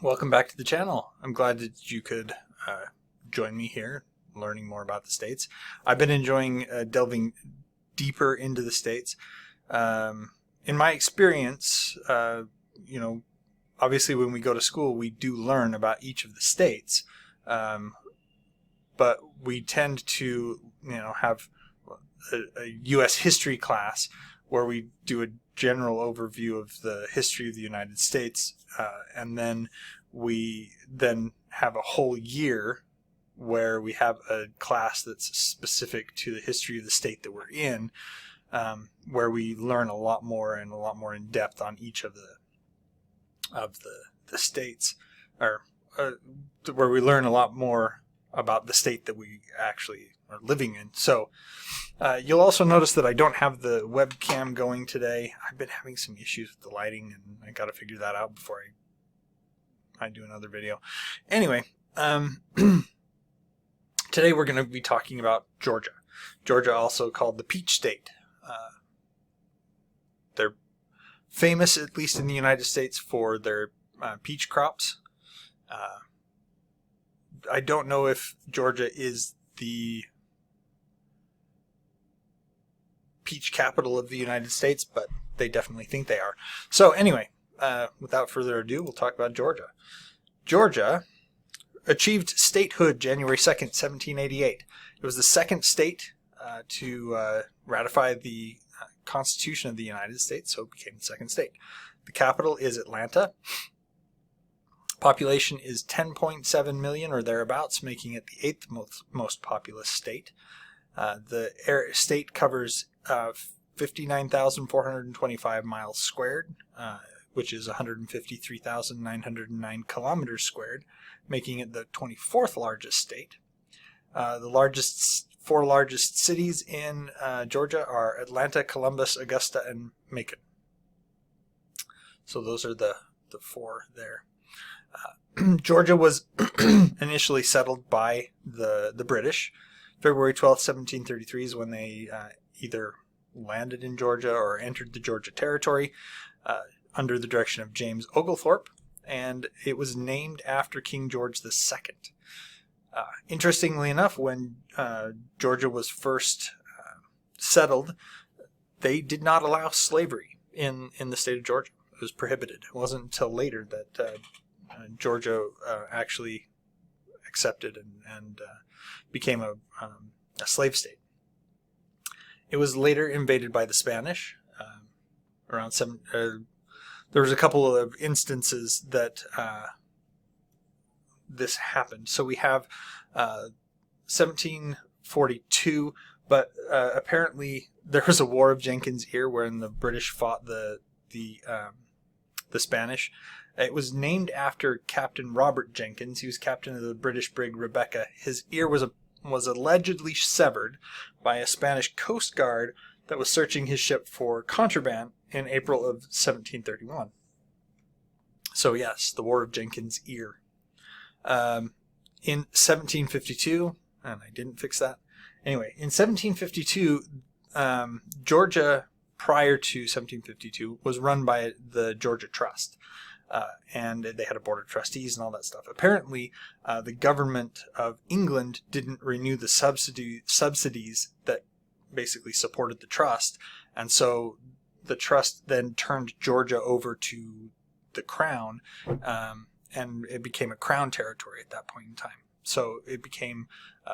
Welcome back to the channel. I'm glad that you could join me here, learning more about the states. I've been enjoying delving deeper into the states. In my experience, obviously when we go to school, we do learn about each of the states, but we tend to, have a U.S. history class where we do a general overview of the history of the United States, and then we have a whole year where we have a class that's specific to the history of the state that we're in, where we learn a lot more and a lot more in depth on each of the states, or where we learn a lot more about the state that we actually are living in. So you'll also notice that I don't have the webcam going today. I've been having some issues with the lighting, and I got to figure that out before I do another video. Anyway, today we're going to be talking about Georgia. Georgia, also called the Peach State. They're famous, at least in the United States, for their peach crops. I don't know if Georgia is the peach capital of the United States, but they definitely think they are. So anyway, without further ado, we'll talk about Georgia. Georgia achieved statehood January 2nd, 1788. It was the second state to ratify the Constitution of the United States, so it became the second state. The capital is Atlanta. Population is 10.7 million or thereabouts, making it the 8th most populous state. The state covers 59,425 miles squared, which is 153,909 kilometers squared, making it the 24th largest state. The four largest cities in Georgia are Atlanta, Columbus, Augusta, and Macon. So those are the four there. Georgia was initially settled by the British. February 12th, 1733 is when they either landed in Georgia or entered the Georgia Territory under the direction of James Oglethorpe, and it was named after King George II. Interestingly enough, when Georgia was first settled, they did not allow slavery in the state of Georgia. It was prohibited. It wasn't until later that Georgia actually accepted and became a slave state. It was later invaded by the Spanish. There was a couple of instances that this happened. So we have 1742, but apparently there was a War of Jenkins' Ear wherein the British fought the Spanish. It was named after Captain Robert Jenkins. He was captain of the British brig Rebecca. His ear was allegedly severed by a Spanish coast guard that was searching his ship for contraband in April of 1731. So yes, the War of Jenkins' Ear. In 1752, and I didn't fix that. Anyway, in 1752, Georgia, prior to 1752, was run by the Georgia Trust. And they had a board of trustees and all that stuff. Apparently, the government of England didn't renew the subsidies that basically supported the trust, and so the trust then turned Georgia over to the crown, and it became a crown territory at that point in time. So it became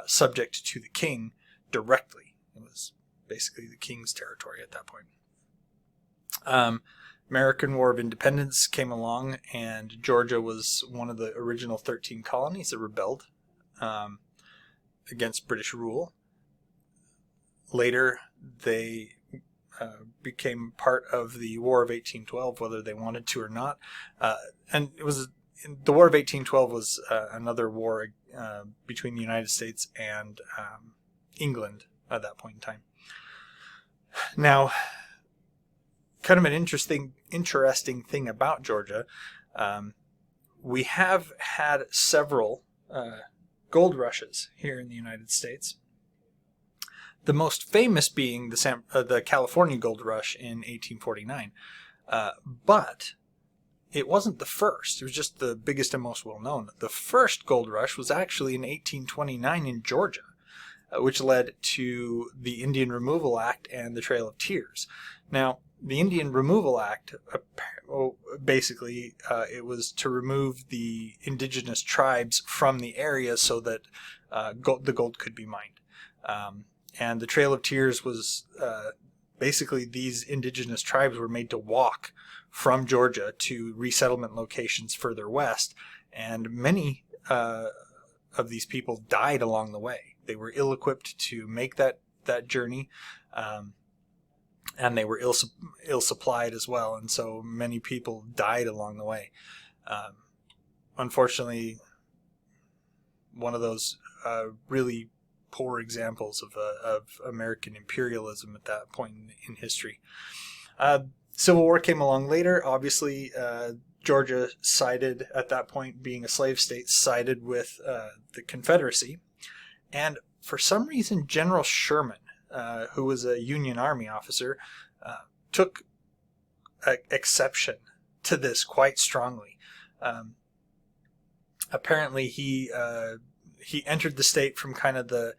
subject to the king directly. It was basically the king's territory at that point. American War of Independence came along, and Georgia was one of the original 13 colonies that rebelled against British rule. Later, they became part of the War of 1812, whether they wanted to or not. And the War of 1812 was another war between the United States and England at that point in time. Now, kind of an interesting thing about Georgia, we have had several gold rushes here in the United States. The most famous being the California Gold Rush in 1849. But it wasn't the first. It was just the biggest and most well-known. The first gold rush was actually in 1829 in Georgia, which led to the Indian Removal Act and the Trail of Tears. Now, the Indian Removal Act, basically, it was to remove the indigenous tribes from the area so that the gold could be mined. And the Trail of Tears was basically these indigenous tribes were made to walk from Georgia to resettlement locations further west, and many of these people died along the way. They were ill-equipped to make that journey, and they were ill-supplied as well, and so many people died along the way. Unfortunately, one of those really poor examples of American imperialism at that point in history. Civil War came along later. Obviously, Georgia sided, at that point being a slave state, sided with the Confederacy. And for some reason, General Sherman, who was a Union Army officer, took exception to this quite strongly. Apparently, he entered the state from kind of the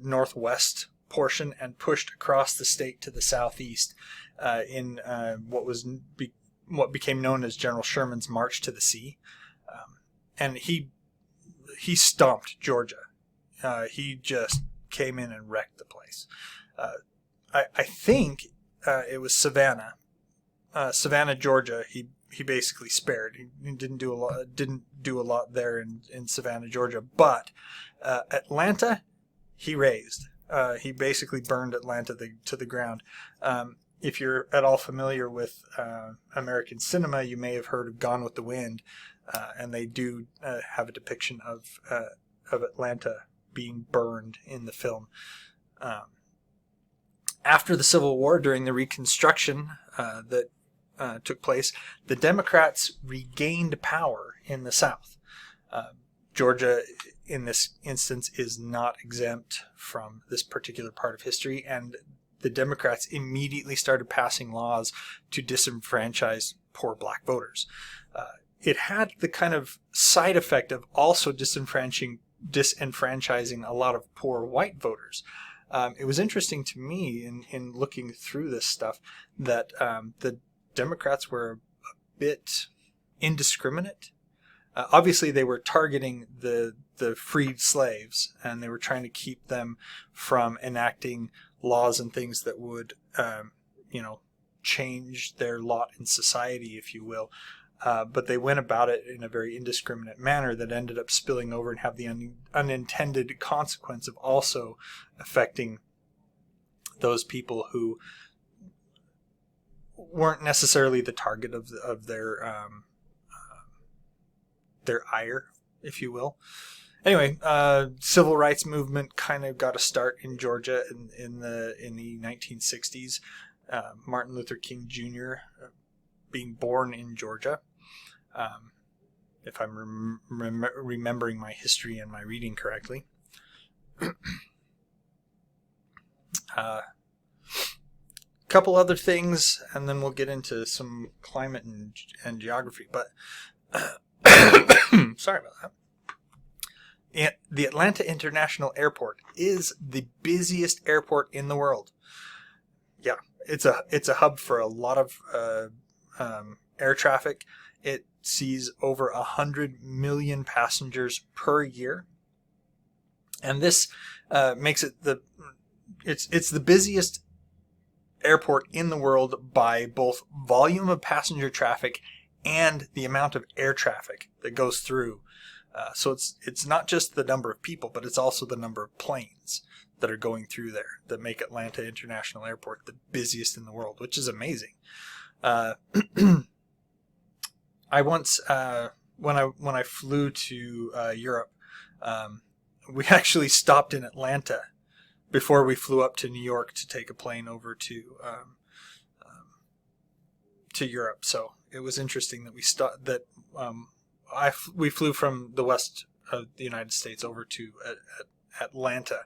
northwest portion and pushed across the state to the southeast in what became known as General Sherman's March to the Sea, and he stomped Georgia. He just came in and wrecked the place. I think it was Savannah, Georgia. He basically spared. He didn't do a lot there in Savannah, Georgia. But Atlanta, he razed. He basically burned Atlanta to the ground. If you're at all familiar with American cinema, you may have heard of Gone with the Wind, and they do have a depiction of Atlanta being burned in the film. After the Civil War, during the Reconstruction that took place, the Democrats regained power in the South. Georgia, in this instance, is not exempt from this particular part of history, and the Democrats immediately started passing laws to disenfranchise poor black voters. It had the kind of side effect of also disenfranchising a lot of poor white voters. It was interesting to me in looking through this stuff that the Democrats were a bit indiscriminate. Obviously, they were targeting the freed slaves, and they were trying to keep them from enacting laws and things that would, change their lot in society, if you will. But they went about it in a very indiscriminate manner that ended up spilling over and have the unintended consequence of also affecting those people who weren't necessarily the target of their ire, if you will. Anyway, civil rights movement kind of got a start in Georgia in the 1960s. Martin Luther King Jr. Being born in Georgia. If I'm remembering my history and my reading correctly. Couple other things, and then we'll get into some climate and geography. But sorry about that. The Atlanta International Airport is the busiest airport in the world. Yeah, it's a hub for a lot of air traffic. It sees over 100 million passengers per year, and this makes it it's the busiest airport in the world by both volume of passenger traffic and the amount of air traffic that goes through. So it's not just the number of people, but it's also the number of planes that are going through there that make Atlanta International Airport the busiest in the world, which is amazing. I once, when I flew to Europe, we actually stopped in Atlanta before we flew up to New York to take a plane over to Europe. So it was interesting that we flew from the west of the United States over to Atlanta,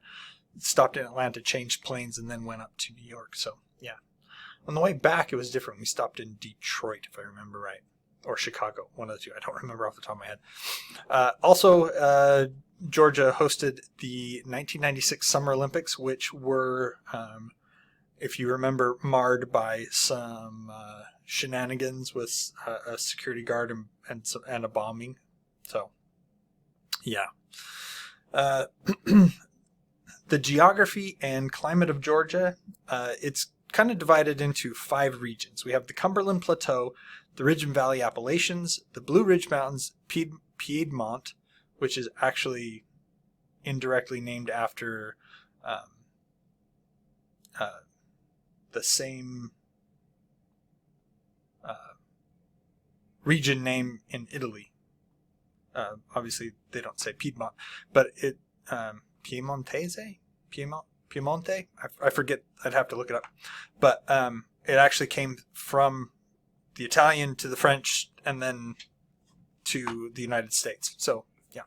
stopped in Atlanta, changed planes, and then went up to New York. So yeah, on the way back it was different. We stopped in Detroit, if I remember right. or Chicago, one of the two. I don't remember off the top of my head. Also, Georgia hosted the 1996 Summer Olympics, which were, if you remember, marred by some shenanigans with a security guard and a bombing. So, yeah. The geography and climate of Georgia, it's kind of divided into 5 regions. We have the Cumberland Plateau, the Ridge and Valley Appalachians, the Blue Ridge Mountains, Piedmont, which is actually indirectly named after the same region name in Italy. Obviously, they don't say Piedmont, but it Piemonte? I forget. I'd have to look it up. But it actually came from the Italian to the French and then to the United States. So, yeah.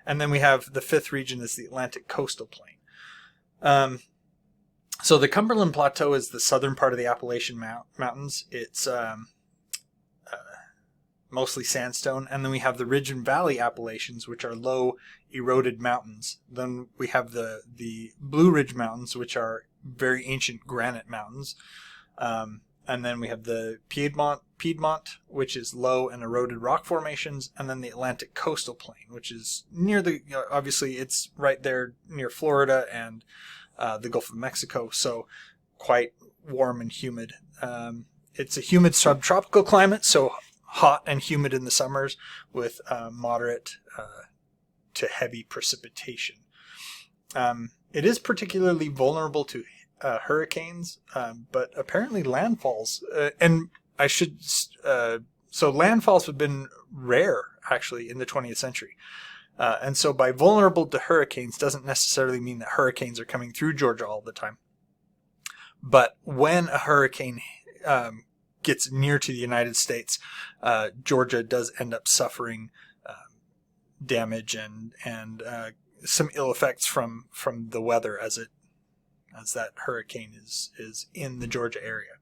And then we have the 5th region is the Atlantic Coastal Plain. So the Cumberland Plateau is the southern part of the Appalachian Mountains. It's mostly sandstone. And then we have the Ridge and Valley Appalachians, which are low eroded mountains. Then we have the Blue Ridge Mountains, which are very ancient granite mountains. And then we have the Piedmont, which is low and eroded rock formations. And then the Atlantic Coastal Plain, which is near obviously it's right there near Florida and the Gulf of Mexico. So quite warm and humid. It's a humid subtropical climate, so hot and humid in the summers with moderate to heavy precipitation. It is particularly vulnerable to hurricanes, but apparently landfalls. And I should... so landfalls have been rare, actually, in the 20th century. And so by vulnerable to hurricanes doesn't necessarily mean that hurricanes are coming through Georgia all the time. But when a hurricane gets near to the United States, Georgia does end up suffering damage and some ill effects from the weather as that hurricane is in the Georgia area.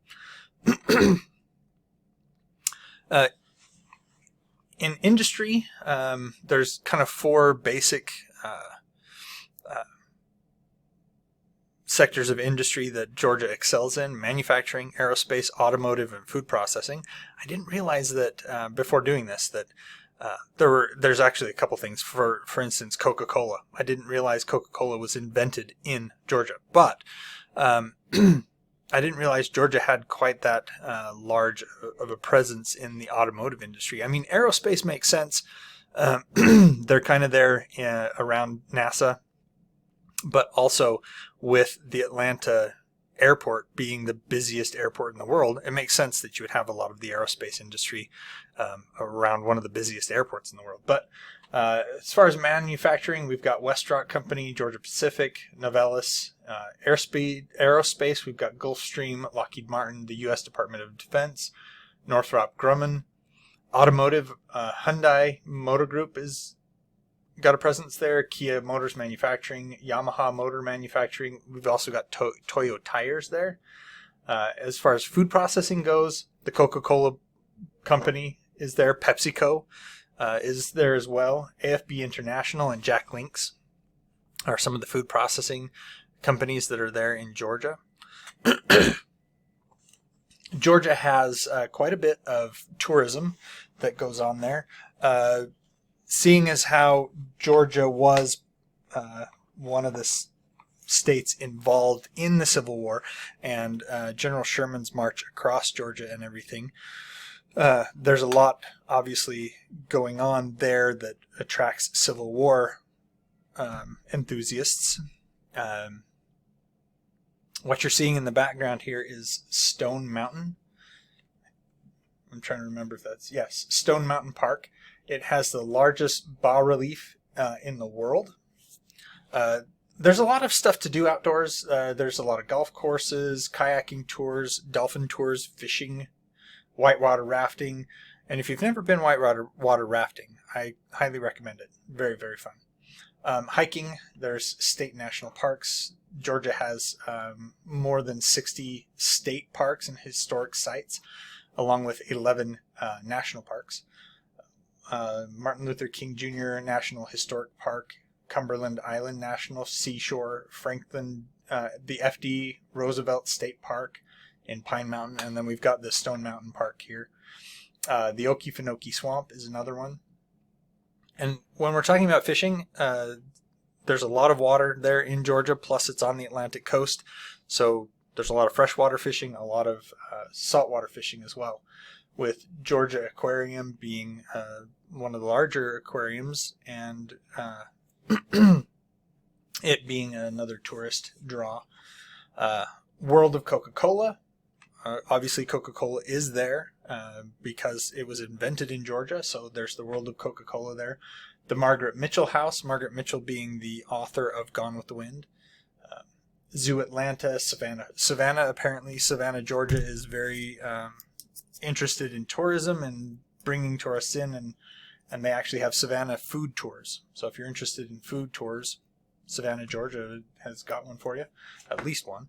In industry, there's kind of 4 basic sectors of industry that Georgia excels in: manufacturing, aerospace, automotive, and food processing. I didn't realize that before doing this that there's actually a couple things. For instance, Coca-Cola. I didn't realize Coca-Cola was invented in Georgia, but I didn't realize Georgia had quite that large of a presence in the automotive industry. I mean, aerospace makes sense. They're kind of there around NASA, but also with the Atlanta airport being the busiest airport in the world, it makes sense that you would have a lot of the aerospace industry around one of the busiest airports in the world. But as far as manufacturing, we've got Westrock Company, Georgia Pacific, Novelis, Aerospace. We've got Gulfstream, Lockheed Martin, the U.S. Department of Defense, Northrop Grumman. Automotive, Hyundai Motor Group is got a presence there. Kia Motors Manufacturing, Yamaha Motor Manufacturing. We've also got Toyo Tires there. As far as food processing goes, the Coca-Cola Company is there. PepsiCo is there as well. AFB International and Jack Links are some of the food processing companies that are there in Georgia. Georgia has quite a bit of tourism that goes on there. Seeing as how Georgia was one of the states involved in the Civil War and General Sherman's march across Georgia and everything, there's a lot obviously going on there that attracts Civil War enthusiasts. What you're seeing in the background here is Stone Mountain. I'm trying to remember if that's... Yes, Stone Mountain Park. It has the largest bas-relief in the world. There's a lot of stuff to do outdoors. There's a lot of golf courses, kayaking tours, dolphin tours, fishing, whitewater rafting. And if you've never been whitewater rafting, I highly recommend it. Very, very fun. Hiking, there's state national parks. Georgia has more than 60 state parks and historic sites. along with 11 national parks. Martin Luther King Jr. National Historic Park, Cumberland Island National Seashore, Franklin, the FD Roosevelt State Park in Pine Mountain, and then we've got the Stone Mountain Park here. The Okefenokee Swamp is another one. And when we're talking about fishing, there's a lot of water there in Georgia, plus it's on the Atlantic coast, so there's a lot of freshwater fishing, a lot of saltwater fishing as well, with Georgia Aquarium being one of the larger aquariums, and it being another tourist draw. World of Coca-Cola. Obviously, Coca-Cola is there because it was invented in Georgia, so there's the World of Coca-Cola there. The Margaret Mitchell House, Margaret Mitchell being the author of Gone with the Wind. Zoo Atlanta, Savannah, apparently Savannah, Georgia is very interested in tourism and bringing tourists in, and they actually have Savannah food tours. So if you're interested in food tours, Savannah, Georgia has got one for you, at least one.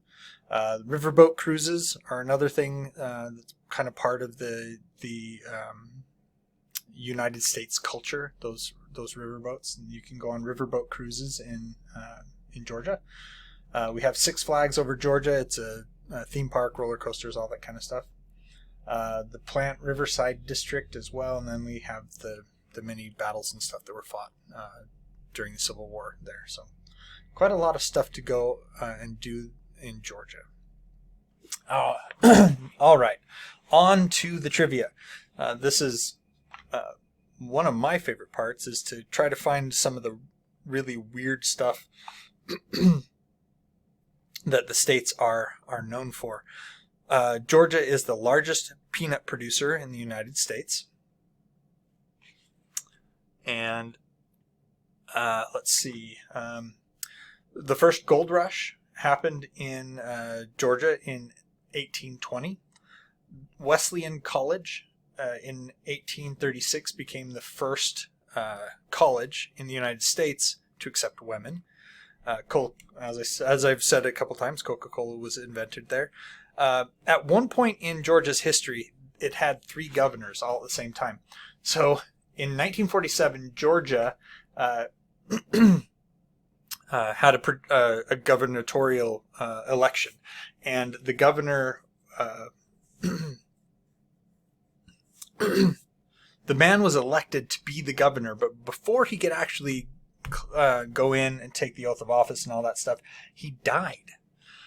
Riverboat cruises are another thing that's kind of part of the United States culture. Those riverboats, and you can go on riverboat cruises in Georgia. We have Six Flags over Georgia. It's a theme park, roller coasters, all that kind of stuff. The Plant Riverside District as well, and then we have the many battles and stuff that were fought during the Civil War there. So quite a lot of stuff to go and do in Georgia. All right, on to the trivia. This is one of my favorite parts, is to try to find some of the really weird stuff that the states are known for. Georgia is the largest peanut producer in the United States. And let's see. The first gold rush happened in Georgia in 1820. Wesleyan College in 1836 became the first college in the United States to accept women. As I've said a couple times, Coca-Cola was invented there. At one point in Georgia's history, it had 3 governors all at the same time. So in 1947, Georgia had a gubernatorial election, and the governor, the man was elected to be the governor, but before he could actually go in and take the oath of office and all that stuff, he died.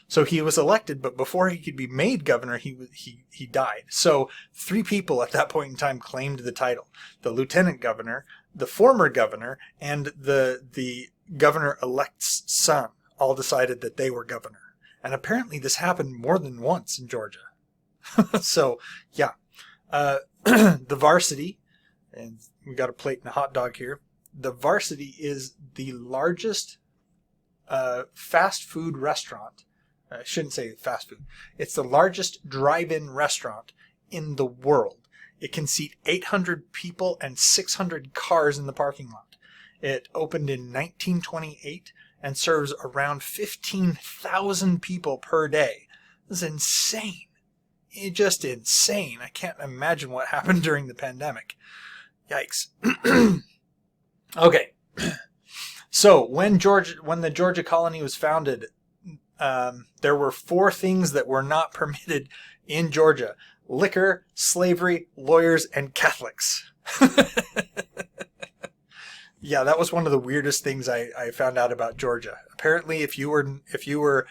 So he was elected, but before he could be made governor, he died. So 3 people at that point in time claimed the title: the lieutenant governor, the former governor, and the governor-elect's son all decided that they were governor. And apparently this happened more than once in Georgia. So, yeah. The Varsity, and we got a plate and a hot dog here. The Varsity is the largest fast food restaurant. I shouldn't say fast food. It's the largest drive-in restaurant in the world. It can seat 800 people and 600 cars in the parking lot. It opened in 1928 and serves around 15,000 people per day. This is insane. It's just insane. I can't imagine what happened during the pandemic. Yikes. Okay. So when the Georgia colony was founded, there were 4 things that were not permitted in Georgia: liquor, slavery, lawyers, and Catholics. Yeah, that was one of the weirdest things I found out about Georgia. Apparently, if you were if you were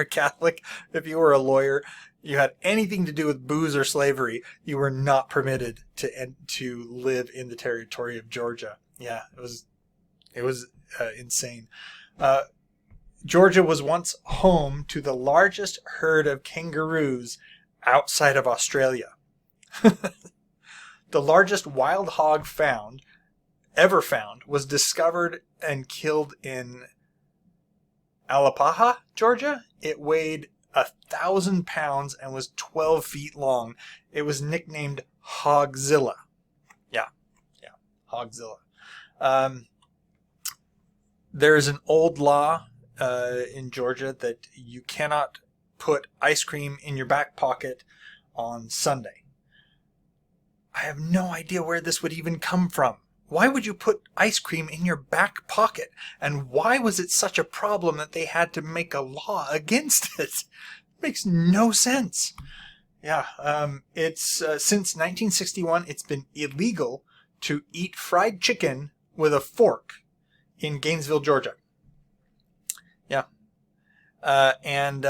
a Catholic, if you were a lawyer, you had anything to do with booze or slavery, you were not permitted to live in the territory of Georgia. Yeah, it was insane. Georgia was once home to the largest herd of kangaroos outside of Australia. The largest wild hog ever found was discovered and killed in Alapaha, Georgia. It weighed 1,000 pounds and was 12 feet long. It was nicknamed Hogzilla. Yeah, Hogzilla. There is an old law in Georgia that you cannot put ice cream in your back pocket on Sunday. I have no idea where this would even come from. Why would you put ice cream in your back pocket? And why was it such a problem that they had to make a law against it? It makes no sense. Yeah, it's since 1961, it's been illegal to eat fried chicken with a fork in Gainesville, Georgia. Yeah. And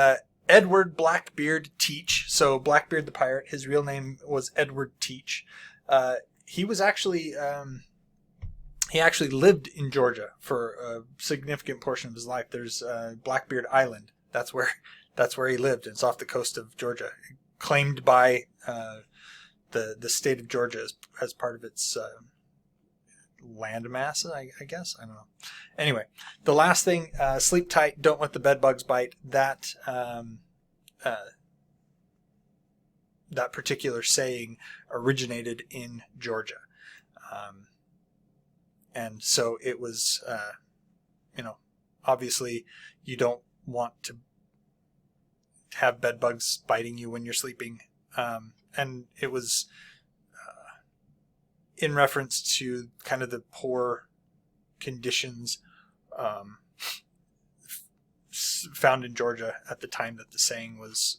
Edward Blackbeard Teach, so Blackbeard the pirate, his real name was Edward Teach. He was actually, he actually lived in Georgia for a significant portion of his life. There's Blackbeard Island. That's where he lived. It's off the coast of Georgia, claimed by the state of Georgia as part of its landmass, I guess. I don't know. Anyway, the last thing, sleep tight, don't let the bed bugs bite. That particular saying originated in Georgia. And so it was, obviously you don't want to have bed bugs biting you when you're sleeping. And it was in reference to kind of the poor conditions found in Georgia at the time that the saying was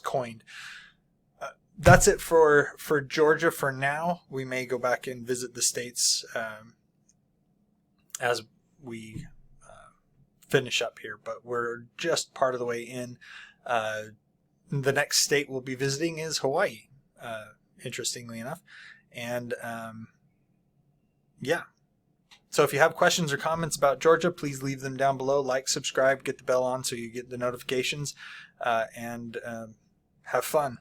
coined. That's it for Georgia for now. We may go back and visit the states as we finish up here, but we're just part of the way in. The next state we'll be visiting is Hawaii, interestingly enough. And yeah. So if you have questions or comments about Georgia, please leave them down below. Like, subscribe, get the bell on so you get the notifications, and have fun.